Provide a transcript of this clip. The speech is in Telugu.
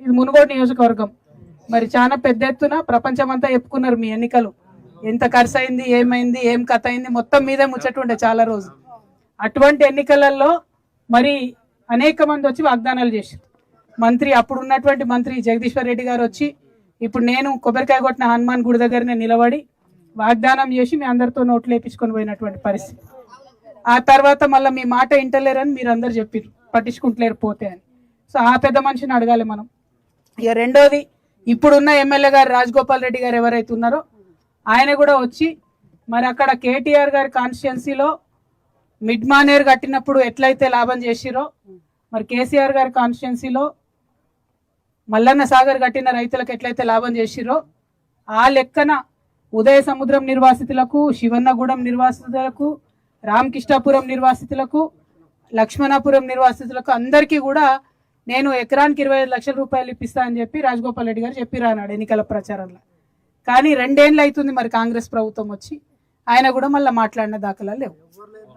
ఇది మునుగోడు నియోజకవర్గం. మరి చాలా పెద్ద ఎత్తున ప్రపంచమంతా చెప్పుకున్నారు మీ ఎన్నికలు ఎంత ఖర్చు అయింది, ఏమైంది, ఏం కథ అయింది, మొత్తం మీదే ముచ్చటుండే చాలా రోజు. అటువంటి ఎన్నికలలో మరి అనేక మంది వచ్చి వాగ్దానాలు చేశారు. మంత్రి అప్పుడు ఉన్నటువంటి మంత్రి జగదీశ్వర్ రెడ్డి గారు వచ్చి ఇప్పుడు నేను కొబ్బరికాయ కొట్టిన హనుమాన్ గుడి దగ్గరనే నిలబడి వాగ్దానం చేసి మీ అందరితో నోట్లు వేపించుకొని పోయినటువంటి పరిస్థితి. ఆ తర్వాత మళ్ళీ మీ మాట ఇంటలేరని మీరు అందరు చెప్పారు, పట్టించుకుంటలేరు పోతే అని. సో ఆ పెద్ద మనిషిని అడగాలి మనం. ఇక రెండోది, ఇప్పుడున్న ఎమ్మెల్యే గారు రాజగోపాల్ రెడ్డి గారు ఎవరైతే ఉన్నారో ఆయన కూడా వచ్చి మరి అక్కడ కేటీఆర్ గారి కాన్స్టిట్యున్సీలో మిడ్ మానేర్ కట్టినప్పుడు ఎట్లయితే లాభం చేసిరో మరి కేసీఆర్ గారి కాన్స్టిట్యున్సీలో మల్లన్న సాగర్ కట్టిన రైతులకు ఎట్లయితే లాభం చేసిరో ఆ లెక్కన ఉదయ సముద్రం నిర్వాసితులకు, శివన్నగూడెం నిర్వాసితులకు, రామకృష్ణాపురం నిర్వాసితులకు, లక్ష్మణాపురం నిర్వాసితులకు అందరికీ కూడా నేను ఎకరానికి 25 లక్షల రూపాయలు ఇప్పిస్తా అని చెప్పి రాజగోపాల్ రెడ్డి గారు చెప్పిరా అన్నాడు ఎన్నికల ప్రచారంలో. కానీ 2 ఏళ్ళు అవుతుంది మరి కాంగ్రెస్ ప్రభుత్వం వచ్చి, ఆయన కూడా మళ్ళీ మాట్లాడిన దాఖలా లేవు.